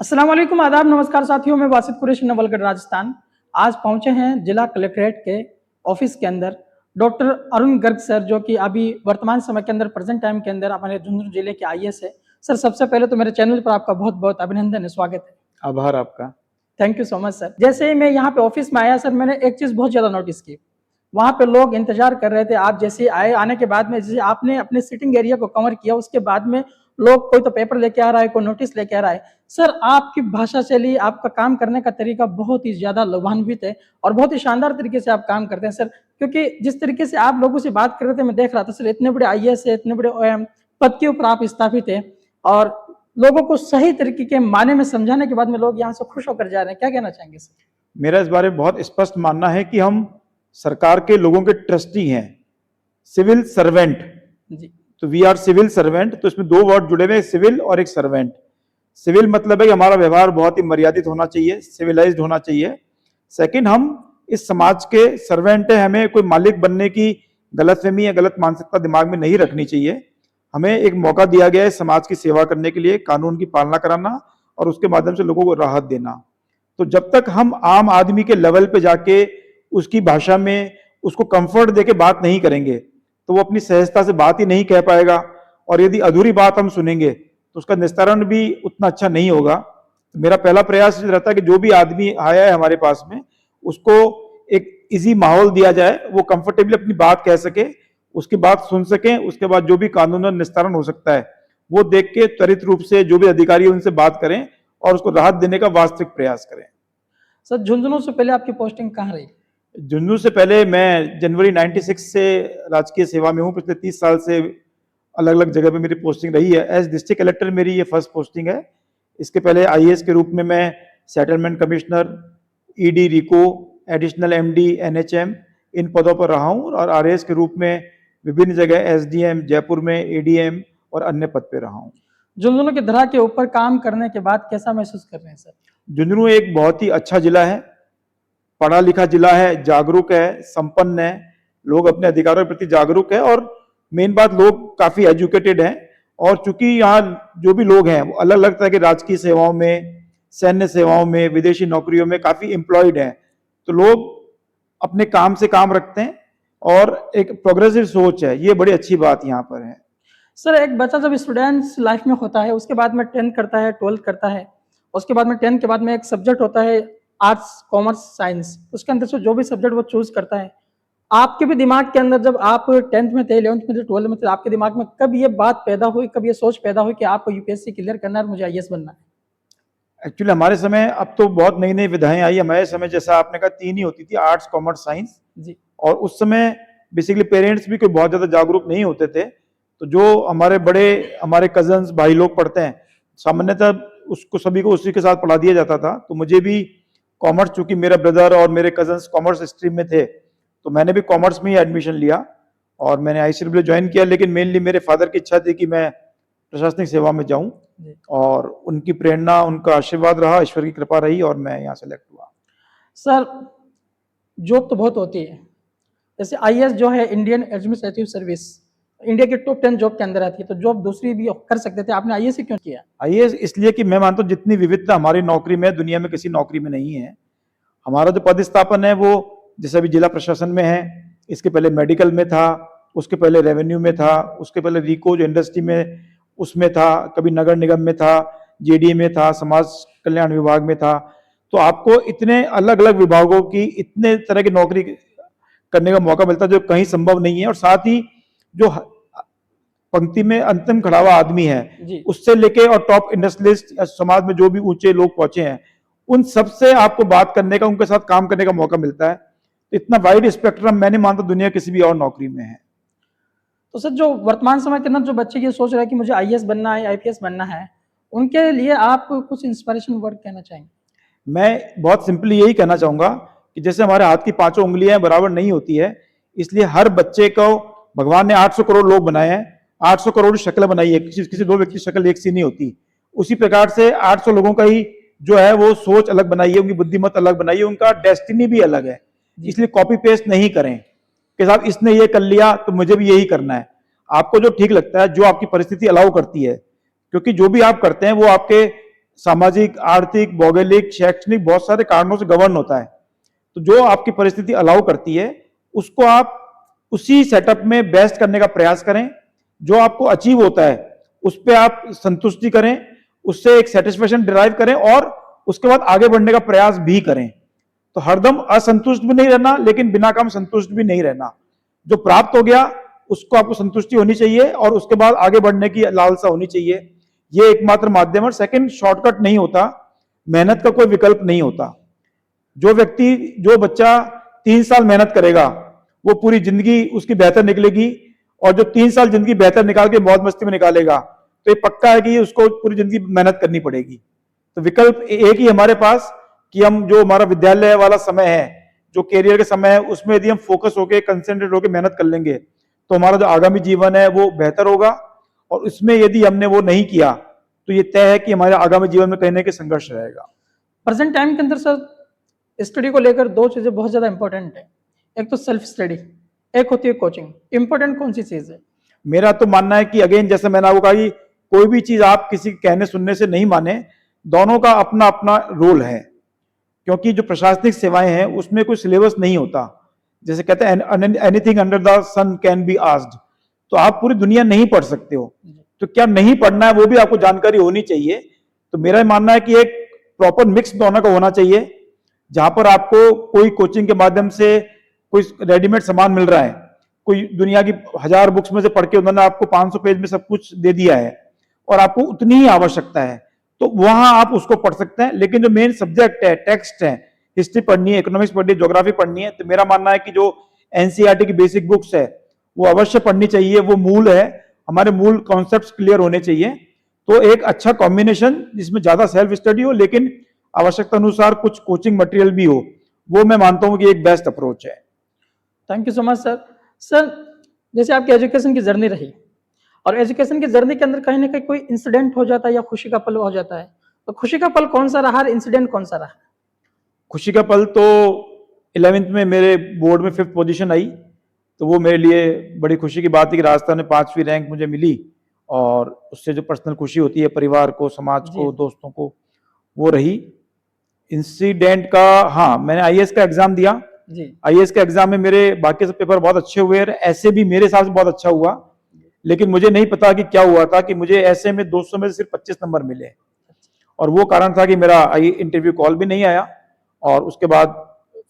अस्सलाम वालेकुम, आदाब, नमस्कार साथियों। मैं वासिद कुरैशी, नवलगढ़, राजस्थान। आज पहुंचे हैं जिला कलेक्ट्रेट के ऑफिस के अंदर डॉक्टर अरुण गर्ग सर, जो कि अभी वर्तमान समय के अंदर प्रेजेंट टाइम के अंदर हमारे झुंझुनू जिले के आईएएस है। सर, सबसे पहले तो मेरे चैनल पर आपका बहुत बहुत अभिनंदन है, स्वागत है। आभार आपका। Thank you so much sir. जैसे ही मैं यहाँ पे ऑफिस में आया सर, मैंने एक चीज़ बहुत ज़्यादा नोटिस की। वहाँ पे लोग इंतजार कर रहे थे। आप जैसे आए, आने के बाद में जैसे आपने अपने सिटिंग एरिया को कवर किया, उसके बाद में लोग कोई तो पेपर लेके आ रहा है, कोई नोटिस लेके आ रहा है। सर, आपकी भाषा शैली, आपका काम करने का तरीका बहुत ही ज़्यादा लाभान्वित है और बहुत ही शानदार तरीके से आप काम करते हैं सर। क्योंकि जिस तरीके से आप लोगों से बात कर रहे थे, मैं देख रहा था सर, इतने बड़े आईएएस है, इतने बड़े पद के ऊपर आप स्थापित है और लोगों को सही तरीके के माने में समझाने के बाद में लोग यहाँ से खुश होकर जा रहे हैं। क्या कहना चाहेंगे सर? मेरा इस बारे में बहुत स्पष्ट मानना है कि हम सरकार के लोगों के ट्रस्टी हैं, सिविल सर्वेंट। जी, तो वी आर सिविल सर्वेंट। तो इसमें दो वर्ड जुड़े हुए हैं, सिविल और एक सर्वेंट। सिविल मतलब है कि हमारा व्यवहार बहुत ही मर्यादित होना चाहिए, सिविलाइज्ड होना चाहिए। सेकंड, हम इस समाज के सर्वेंट है, हमें कोई मालिक बनने की गलतफहमी या गलत मानसिकता दिमाग में नहीं रखनी चाहिए। हमें एक मौका दिया गया है समाज की सेवा करने के लिए, कानून की पालना कराना और उसके माध्यम से लोगों को राहत देना। तो जब तक हम आम आदमी के लेवल पे जाके उसकी भाषा में उसको कंफर्ट देके बात नहीं करेंगे तो वो अपनी सहजता से बात ही नहीं कह पाएगा, और यदि अधूरी बात हम सुनेंगे तो उसका निस्तारण भी उतना अच्छा नहीं होगा। तो मेरा पहला प्रयास रहता है कि जो भी आदमी आया है हमारे पास में, उसको एक इजी माहौल दिया जाए, वो कंफर्टेबली अपनी बात कह सके, उसकी बात सुन सके, उसके बाद जो भी कानूनन निस्तारण हो सकता है वो देख के त्वरित रूप से जो भी अधिकारी उनसे बात करें और उसको राहत देने का वास्तविक प्रयास करें। सर, झुंझुनू से पहले आपकी पोस्टिंग कहाँ रही? झुंझुनू से पहले मैं जनवरी 96 से राजकीय सेवा में हूँ। पिछले 30 साल से अलग अलग जगह पे मेरी पोस्टिंग रही है। एज डिस्ट्रिक्ट कलेक्टर मेरी ये फर्स्ट पोस्टिंग है। इसके पहले आईएएस के रूप में मैं सेटलमेंट कमिश्नर, ईडी रिको, एडिशनल एमडी, एनएचएम, इन पदों पर रहा हूँ, और आरएएस के रूप में विभिन्न जगह एसडीएम, जयपुर में एडीएम और अन्य पद पे रहा हूँ। झुंझुनू की धरा के ऊपर काम करने के बाद कैसा महसूस कर रहे हैं सर? झुंझुनू एक बहुत ही अच्छा जिला है, पढ़ा लिखा जिला है, जागरूक है, संपन्न है, लोग अपने अधिकारों के प्रति जागरूक है, और मेन बात, लोग काफी एजुकेटेड हैं। और चूंकि यहाँ जो भी लोग हैं वो अलग अलग तरह के राजकीय सेवाओं में, सैन्य सेवाओं में, विदेशी नौकरियों में काफी एम्प्लॉयड हैं, तो लोग अपने काम से काम रखते हैं और एक प्रोग्रेसिव सोच है। ये बड़ी अच्छी बात यहाँ पर है। सर, एक बच्चा जब स्टूडेंट्स लाइफ में होता है, उसके बाद में 10th करता है, 12th करता है, उसके बाद में 10th के बाद में एक सब्जेक्ट होता है आर्ट्स, कॉमर्स, साइंस। उसके अंदर से जो भी सब्जेक्ट वो चूज करता है, आपके भी दिमाग के अंदर जब आप 10th में थे, 11th में थे, 12th में थे, आपके दिमाग में कब ये बात पैदा हुई, कब ये सोच पैदा हुई कि आपको यूपीएससी क्लियर करना है और मुझे आईएएस बनना है? एक्चुअली हमारे समय, अब तो बहुत नई नई विधाएं आई, हमारे समय जैसा आपने कहा 3 ही होती थी, आर्ट्स, कॉमर्स, साइंस जी, और उस समय बेसिकली पेरेंट्स भी कोई बहुत ज्यादा जागरूक नहीं होते थे। तो जो हमारे बड़े, हमारे कजन्स भाई लोग पढ़ते हैं, सामान्यतः उसको सभी को उसी के साथ पढ़ा दिया जाता था। तो मुझे भी कॉमर्स, चूंकि मेरा ब्रदर और मेरे कजन्स कॉमर्स स्ट्रीम में थे, तो मैंने भी कॉमर्स में ही एडमिशन लिया और मैंने आईसीडब्ल्यू ज्वाइन किया। लेकिन मेनली मेरे फादर की इच्छा थी कि मैं प्रशासनिक सेवा में जाऊं, और उनकी प्रेरणा, उनका आशीर्वाद रहा, ईश्वर की कृपा रही, और मैं यहाँ सेलेक्ट हुआ। सर, जॉब तो बहुत होती है, जैसे आईएएस जो है, इंडियन एडमिनिस्ट्रेटिव सर्विस, इंडिया के टॉप 10 जॉब के अंदर आती है, तो जॉब दूसरी भी कर सकते थे, आपने आईएएस क्यों किया? आईएएस इसलिए कि मैं मानता हूँ जितनी विविधता हमारी नौकरी में, दुनिया में किसी नौकरी में नहीं है। हमारा जो पदस्थापन है वो जैसे अभी जिला प्रशासन में है, इसके पहले मेडिकल में था, उसके पहले रेवेन्यू में था, उसके पहले रिको जो इंडस्ट्री में उसमें था, कभी नगर निगम में था, जेडीए में था, समाज कल्याण विभाग में था। तो आपको इतने अलग अलग विभागों की, इतने तरह की नौकरी करने का मौका मिलता है जो कहीं संभव नहीं है। और साथ ही जो पंक्ति में अंतिम खड़ा हुआ आदमी है, उससे लेके और टॉप इंडस्ट्रियलिस्ट समाज में जो भी ऊंचे लोग पहुंचे हैं, उन सबसे आपको बात करने का, उनके साथ काम करने का मौका मिलता है। इतना वाइड स्पेक्ट्रम मैं नहीं मानता दुनिया किसी भी और नौकरी में है। तो सर, जो वर्तमान समय के अंदर जो बच्चे ये सोच रहे हैं कि मुझे आईएएस बनना है, आईपीएस बनना है, उनके लिए आप कुछ इंस्पिरेशन वर्ड कहना चाहेंगे? मैं बहुत सिंपली यही कहना चाहूंगा कि जैसे हमारे हाथ की 5 उंगलियां बराबर नहीं होती है, इसलिए हर बच्चे को भगवान ने 800 करोड़ लोग बनाए हैं, 800 करोड़ शक्ल बनाई है, किसी दो व्यक्ति की शक्ल एक सी नहीं होती। उसी प्रकार से 800 लोगों का ही जो है वो सोच अलग बनाई है, उनकी बुद्धिमत अलग बनाई है, उनका डेस्टिनी भी अलग है। इसलिए कॉपी पेस्ट नहीं करें कि साहब इसने ये कर लिया तो मुझे भी यही करना है। आपको जो ठीक लगता है, जो आपकी परिस्थिति अलाउ करती है, क्योंकि जो भी आप करते हैं वो आपके सामाजिक, आर्थिक, भौगोलिक, शैक्षणिक बहुत सारे कारणों से गवर्न होता है। तो जो आपकी परिस्थिति अलाउ करती है उसको आप उसी सेटअप में बेस्ट करने का प्रयास करें। जो आपको अचीव होता है उस पर आप संतुष्टि करें, उससे एक सेटिस्फेक्शन डिराइव करें और उसके बाद आगे बढ़ने का प्रयास भी करें। तो हरदम असंतुष्ट भी नहीं रहना, लेकिन बिना काम संतुष्ट भी नहीं रहना। जो प्राप्त हो गया उसको आपको संतुष्टि होनी चाहिए और उसके बाद आगे बढ़ने की लालसा होनी चाहिए। ये एकमात्र माध्यम है। सेकंड, शॉर्टकट नहीं होता, मेहनत का कोई विकल्प नहीं होता। जो बच्चा 3 साल मेहनत करेगा वो पूरी जिंदगी उसकी बेहतर निकलेगी, और जो 3 साल जिंदगी बेहतर निकाल के मौज मस्ती में निकालेगा तो ये पक्का है कि उसको पूरी जिंदगी मेहनत करनी पड़ेगी। तो विकल्प एक ही हमारे पास कि हम जो हमारा विद्यालय वाला समय है, जो कैरियर के समय है, उसमें यदि हम फोकस होकर कंसंट्रेट होकर मेहनत कर लेंगे तो हमारा जो आगामी जीवन है वो बेहतर होगा। और उसमें यदि हमने वो नहीं किया तो ये तय है कि हमारे आगामी जीवन में कहीं ना कहीं संघर्ष रहेगा। प्रेजेंट टाइम के अंदर सर स्टडी को लेकर दो चीजें बहुत ज्यादा इंपॉर्टेंट है। एक तो सेल्फ स्टडी, एक होती है कोचिंग। इंपॉर्टेंट कौन सी चीज है? मेरा तो मानना है कि अगेन जैसे मैंने आपको कहा कि कोई भी चीज आप किसी के कहने सुनने से नहीं माने, दोनों का अपना अपना रोल है। क्योंकि जो प्रशासनिक सेवाएं हैं उसमें कोई सिलेबस नहीं होता। जैसे कहते हैं anything under the sun can be asked, तो आप पूरी दुनिया नहीं पढ़ सकते हो। तो क्या नहीं पढ़ना है वो भी आपको जानकारी होनी चाहिए। तो मेरा मानना है कि एक प्रॉपर मिक्स दोनों का होना चाहिए, जहां पर आपको कोई कोचिंग के माध्यम से कोई रेडीमेड सामान मिल रहा है, कोई दुनिया की 1000 बुक्स में से पढ़ के उन्होंने आपको 500 पेज में सब कुछ दे दिया है और आपको उतनी ही आवश्यकता है, तो वहां आप उसको पढ़ सकते हैं। लेकिन जो मेन सब्जेक्ट है, टेक्स्ट है, हिस्ट्री पढ़नी है, इकोनॉमिक्स पढ़नी है, ज्योग्राफी पढ़नी है, तो मेरा मानना है कि जो एनसीईआरटी की बेसिक बुक्स है वो अवश्य पढ़नी चाहिए। वो मूल है, हमारे मूल कॉन्सेप्ट्स क्लियर होने चाहिए। तो एक अच्छा कॉम्बिनेशन जिसमें ज्यादा सेल्फ स्टडी हो लेकिन आवश्यकता अनुसार कुछ कोचिंग मटेरियल भी हो, वो मैं मानता हूं कि एक बेस्ट अप्रोच है। Thank you so much sir. Sir, जैसे आपकी एजुकेशन की जर्नी रही और एजुकेशन की जर्नी के अंदर कहीं ना कहीं कोई इंसिडेंट हो जाता है या खुशी का पल हो जाता है, तो खुशी का पल कौन सा रहा, इंसिडेंट कौन सा रहा? खुशी का पल तो 11th में मेरे बोर्ड में 5th पोजीशन आई, तो वो मेरे लिए बड़ी खुशी की बात है कि राजस्थान में 5वीं रैंक मुझे मिली। और उससे जो पर्सनल खुशी होती है परिवार को, समाज को, दोस्तों को, वो रही। इंसिडेंट का, हाँ, मैंने आईएएस का एग्जाम दिया। आईएएस के एग्जाम में मेरे बाकी सब पेपर बहुत अच्छे हुए, ऐसे भी मेरे हिसाब से बहुत अच्छा हुआ। लेकिन मुझे नहीं पता कि क्या हुआ था कि मुझे ऐसे में 200 में से सिर्फ 25 नंबर मिले, और वो कारण था कि मेरा इंटरव्यू कॉल भी नहीं आया, और उसके बाद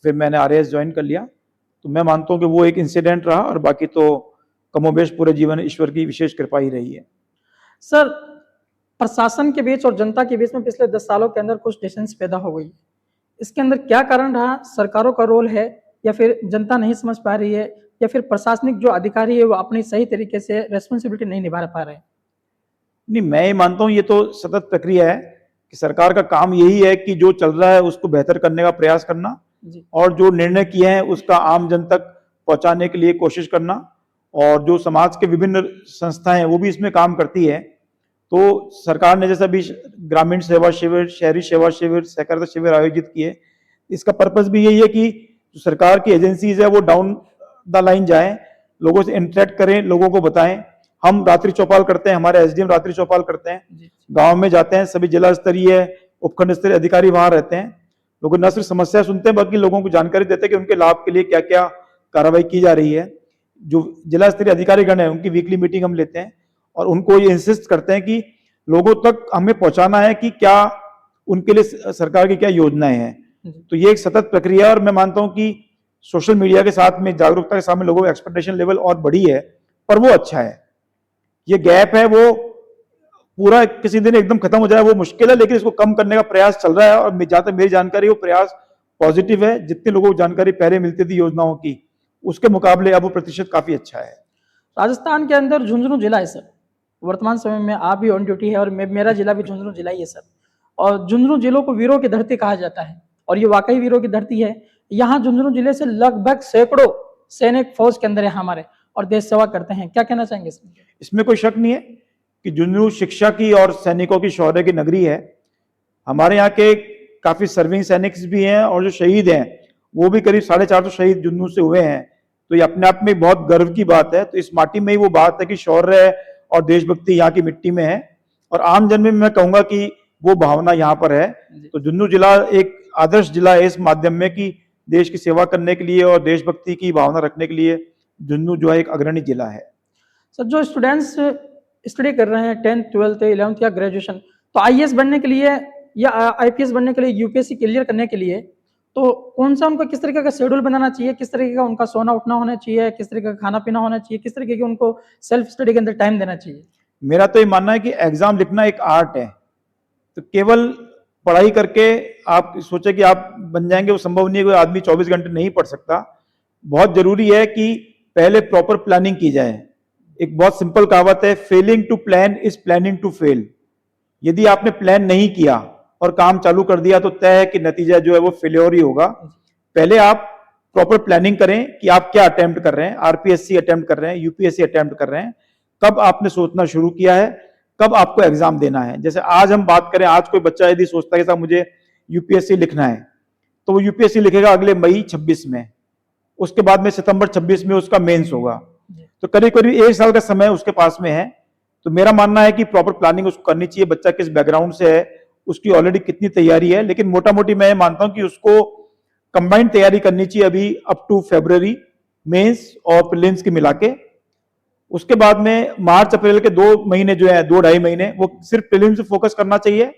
फिर मैंने आरएएस ज्वाइन कर लिया। तो मैं मानता हूं कि वो एक इंसिडेंट रहा, और बाकी तो कमोबेश पूरे जीवन ईश्वर की विशेष कृपा ही रही है। सर, प्रशासन के बीच और जनता के बीच में पिछले 10 सालों के अंदर कुछ डिस्टेंस पैदा हो गई, इसके अंदर क्या कारण रहा? सरकारों का रोल है, या फिर जनता नहीं समझ पा रही है, या फिर प्रशासनिक जो अधिकारी है वो अपनी सही तरीके से रेस्पॉन्सिबिलिटी नहीं निभा पा रहे? नहीं, मैं ये मानता हूं ये तो सतत प्रक्रिया है कि सरकार का काम यही है कि जो चल रहा है उसको बेहतर करने का प्रयास करना, और जो निर्णय किए हैं उसका आम जन तक पहुंचाने के लिए कोशिश करना। और जो समाज के विभिन्न संस्थाएं हैं वो भी इसमें काम करती है। तो सरकार ने जैसा भी ग्रामीण सेवा शिविर, शहरी सेवा शिविर, सहकारिता शिविर आयोजित किए, इसका पर्पस भी यही है कि जो सरकार की एजेंसीज है वो डाउन द लाइन जाए, लोगों से इंटरेक्ट करें, लोगों को बताएं। हम रात्रि चौपाल करते हैं, हमारे एसडीएम रात्रि चौपाल करते हैं, गांव में जाते हैं, सभी जिला स्तरीय, उपखंड स्तरीय अधिकारी वहां रहते हैं। लोग न सिर्फ समस्या सुनते हैं बल्कि लोगों को जानकारी देते हैं कि उनके लाभ के लिए क्या क्या कार्रवाई की जा रही है। जो जिला स्तरीय अधिकारीगण है उनकी वीकली मीटिंग हम लेते हैं और उनको ये इंसिस्ट करते हैं कि लोगों तक हमें पहुंचाना है कि क्या उनके लिए सरकार की क्या योजनाएं हैं। तो ये एक सतत प्रक्रिया है, और मैं मानता हूं कि सोशल मीडिया के साथ में, जागरूकता के साथ में लोगों का एक्सपेक्टेशन लेवल और बढ़ी है, पर वो अच्छा है। ये गैप है वो पूरा किसी दिन एकदम खत्म हो जाए वो मुश्किल है, लेकिन इसको कम करने का प्रयास चल रहा है। और जहां तक मेरी जानकारी वो प्रयास पॉजिटिव है। जितने लोगों को जानकारी पहले मिलती थी योजनाओं की, उसके मुकाबले अब वो प्रतिशत काफी अच्छा है। राजस्थान के अंदर झुंझुनू जिला है सर, वर्तमान समय में आप भी ऑन ड्यूटी है और मेरा जिला भी झुंझुनू जिला ही है सर। और झुंझुनू जिलों को वीरों की धरती कहा जाता है, और ये वाकई वीरों की धरती है। यहाँ झुंझुनू जिले से लगभग सैकड़ों सैनिक फौज के अंदर है हमारे, और देश सेवा करते हैं। क्या कहना चाहेंगे इसमें? इसमें कोई शक नहीं है कि झुंझुनू शिक्षा की और सैनिकों की शौर्य की नगरी है। हमारे यहाँ के काफी सर्विंग सैनिक भी हैं, और जो शहीद हैं वो भी करीब 450 शहीद झुंझुनू से हुए हैं। तो ये अपने आप में बहुत गर्व की बात है। तो इस माटी में ही वो बात है कि शौर्य और देशभक्ति यहाँ की मिट्टी में है। और आम जन में मैं कहूंगा कि वो भावना यहाँ पर है। जी। तो झुंझुनू जिला एक आदर्श जिला है इस माध्यम में कि देश की सेवा करने के लिए और देशभक्ति की भावना रखने के लिए झुंझुनू जो है एक अग्रणी जिला है। सर जो स्टूडेंट्स स्टडी कर रहे हैं 10th 12th 11th या ग्रेजुएशन, तो आईएएस बनने के लिए या आईपीएस बनने के लिए, यूपीएससी क्लियर करने के लिए, तो कौन सा उनको किस तरीके का शेड्यूल बनाना चाहिए, किस तरीके का उनका सोना उठना होना चाहिए, किस तरीके का खाना पीना होना चाहिए, किस तरीके की उनको सेल्फ स्टडी के अंदर टाइम देना चाहिए? मेरा तो ये मानना है कि एग्जाम लिखना एक आर्ट है। तो केवल पढ़ाई करके आप सोचे कि आप बन जाएंगे, वो संभव नहीं है। कोई आदमी 24 घंटे नहीं पढ़ सकता। बहुत जरूरी है कि पहले प्रॉपर प्लानिंग की जाए। एक बहुत सिंपल कहावत है, failing to plan is planning to fail. यदि आपने प्लान नहीं किया और काम चालू कर दिया तो तय है कि नतीजा जो है वो फेल्योर ही होगा। पहले आप प्रॉपर प्लानिंग करें कि आप क्या अटेम्प्ट कर रहे हैं, आरपीएससी अटेम्प्ट कर रहे हैं, यूपीएससी अटेम्प्ट कर रहे हैं, कब आपने सोचना शुरू किया है, कब आपको एग्जाम देना है। जैसे आज हम बात करें, आज कोई बच्चा यदि सोचता है कि साहब मुझे यूपीएससी लिखना है, तो वो यूपीएससी लिखेगा अगले मई 26 में, उसके बाद में सितंबर 26 में उसका मेंस होगा। तो करीब करीब 1 साल का समय उसके पास में है। तो मेरा मानना है कि प्रॉपर प्लानिंग उसको करनी चाहिए। बच्चा किस बैकग्राउंड से है, उसकी ऑलरेडी कितनी तैयारी है, लेकिन मोटा मोटी मैं मानता हूं कि उसको कंबाइंड तैयारी करनी चाहिए अभी अप टू फरवरी, मेंस और प्रीलिम्स की मिला के। उसके बाद में मार्च अप्रैल के 2 महीने जो है, 2-2.5 महीने, वो सिर्फ प्रीलिम्स पे फोकस करना चाहिए।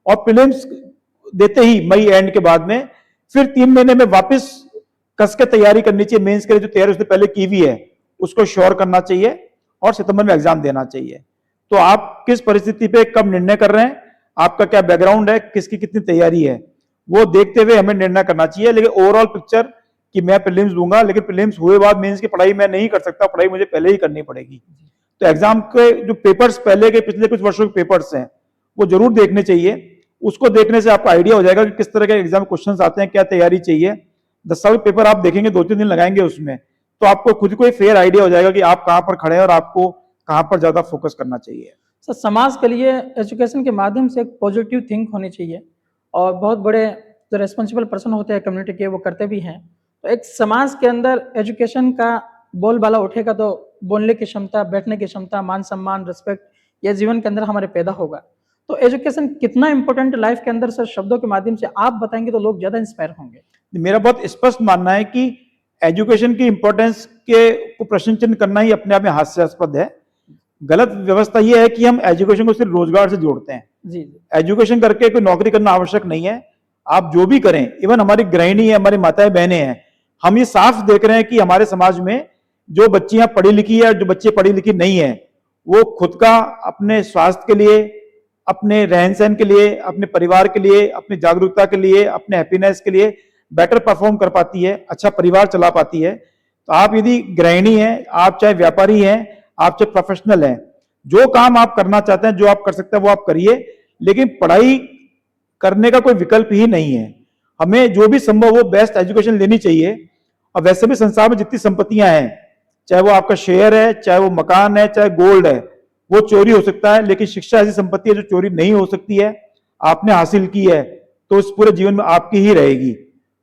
और प्रीलिम्स देते ही मई एंड के बाद में फिर 3 महीने में वापस कस के तैयारी करनी चाहिए। मेंस के लिए जो तैयारी उसने पहले की हुई है उसको श्योर करना चाहिए और सितंबर में एग्जाम देना चाहिए। तो आप किस परिस्थिति पे कब निर्णय कर रहे हैं, आपका क्या बैकग्राउंड है, किसकी कितनी तैयारी है, वो देखते हुए हमें निर्णय करना चाहिए। लेकिन ओवरऑल पिक्चर कि मैं प्रीलिम्स दूंगा, लेकिन प्रीलिम्स हुए बाद मेंस की पढ़ाई मैं नहीं कर सकता, पढ़ाई मुझे पहले ही करनी पड़ेगी। तो एग्जाम के जो पेपर्स पहले के पिछले कुछ वर्षों के पेपर्स हैं वो जरूर देखने चाहिए। उसको देखने से आपको आइडिया हो जाएगा कि किस तरह के एग्जाम क्वेश्चंस आते हैं, क्या तैयारी चाहिए। 10 साल पेपर आप देखेंगे, 2-3 दिन लगाएंगे उसमें, तो आपको खुद को एक फेयर आइडिया हो जाएगा कि आप कहां पर खड़े हैं और आपको कहां पर ज्यादा फोकस करना चाहिए। सर समाज के लिए एजुकेशन के माध्यम से एक पॉजिटिव थिंक होनी चाहिए, और बहुत बड़े जो रेस्पॉन्सिबल पर्सन होते हैं कम्युनिटी के, वो करते भी हैं। तो एक समाज के अंदर एजुकेशन का बोलबाला उठेगा तो बोलने की क्षमता, बैठने की क्षमता, मान सम्मान, रिस्पेक्ट, ये जीवन के अंदर हमारे पैदा होगा। तो एजुकेशन कितना इंपॉर्टेंट लाइफ के अंदर सर, शब्दों के माध्यम से आप बताएंगे तो लोग ज्यादा इंस्पायर होंगे। मेरा बहुत स्पष्ट मानना है कि एजुकेशन की इंपॉर्टेंस के को प्रश्न चिन्ह करना ही अपने आप में हास्यास्पद है। गलत व्यवस्था यह है कि हम एजुकेशन को सिर्फ रोजगार से जोड़ते हैं। जी। एजुकेशन करके कोई नौकरी करना आवश्यक नहीं है। आप जो भी करें, इवन हमारी गृहिणी है, हमारी माताएं बहनें हैं, हम ये साफ देख रहे हैं कि हमारे समाज में जो बच्चियां पढ़ी लिखी है और जो बच्चे पढ़ी लिखी नहीं है, वो खुद का अपने स्वास्थ्य के लिए, अपने रहन सहन के लिए, अपने परिवार के लिए, अपनी जागरूकता के लिए, अपने हैप्पीनेस के लिए बेटर परफॉर्म कर पाती है, अच्छा परिवार चला पाती है। तो आप यदि गृहिणी हैं, आप चाहे व्यापारी हैं, आप चाहे प्रोफेशनल हैं, जो काम आप करना चाहते हैं, जो आप कर सकते हैं वो आप करिए, लेकिन पढ़ाई करने का कोई विकल्प ही नहीं है। हमें जो भी संभव हो बेस्ट एजुकेशन लेनी चाहिए। और वैसे भी संसार में जितनी संपत्तियां हैं, चाहे वो आपका शेयर है, चाहे वो मकान है, चाहे गोल्ड है, वो चोरी हो सकता है, लेकिन शिक्षा ऐसी संपत्ति है जो चोरी नहीं हो सकती है। आपने हासिल की है तो इस पूरे जीवन में आपकी ही रहेगी।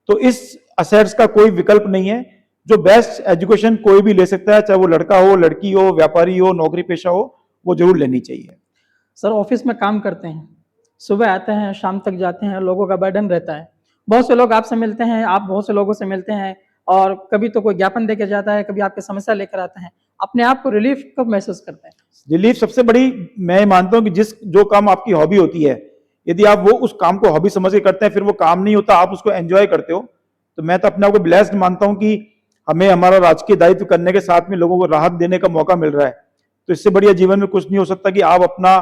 तो इस असेट्स का कोई विकल्प नहीं है। जो बेस्ट एजुकेशन कोई भी ले सकता है, चाहे वो लड़का हो, लड़की हो, व्यापारी हो, नौकरी पेशा हो, वो जरूर लेनी चाहिए। सर ऑफिस में काम करते हैं, सुबह आते हैं, शाम तक जाते हैं, लोगों का बर्डन रहता है। बहुत से लोग आपसे मिलते हैं, आप बहुत से लोगों से मिलते हैं, और कभी तो कोई ज्ञापन देके जाता है, कभी आपकी समस्या लेकर आता है। अपने आप को रिलीफ कब महसूस करते हैं? रिलीफ सबसे बड़ी मैं मानता हूं कि जो काम आपकी हॉबी होती है, यदि आप वो उस काम को हॉबी समझ के करते हैं, फिर वो काम नहीं होता, आप उसको एंजॉय करते हो। तो मैं तो अपने आप को ब्लेस्ड मानता हूं कि हमें हमारा राजकीय दायित्व करने के साथ में लोगों को राहत देने का मौका मिल रहा है। तो इससे बढ़िया जीवन में कुछ नहीं हो सकता कि आप अपना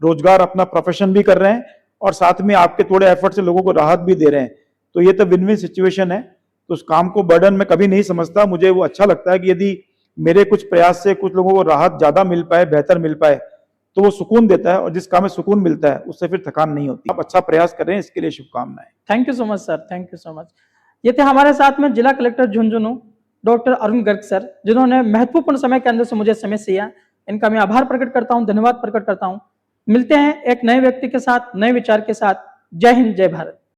रोजगार, अपना प्रोफेशन भी कर रहे हैं और साथ में आपके थोड़े एफर्ट से लोगों को राहत भी दे रहे हैं। तो ये तो विन विन सिचुएशन है। तो उस काम को बर्डन में कभी नहीं समझता। मुझे वो अच्छा लगता है कि यदि मेरे कुछ प्रयास से कुछ लोगों को राहत ज्यादा मिल पाए, बेहतर मिल पाए, तो वो सुकून देता है। और जिस काम में सुकून मिलता है उससे फिर थकान नहीं होती। आप अच्छा प्रयास कर रहे हैं, इसके लिए शुभकामनाएं। Thank you so much sir, thank you so much. ये थे हमारे साथ में जिला collector Jhunjhunu doctor Arun Garg sir, जिन्होंने महत्वपूर्ण समय के अंदर से मुझे समय दिया। इनका मैं आभार प्रकट करता हूँ, धन्यवाद प्रकट करता हूँ। मिलते हैं एक नए व्यक्ति के साथ, नए विचार के साथ। जय हिंद, जय भारत।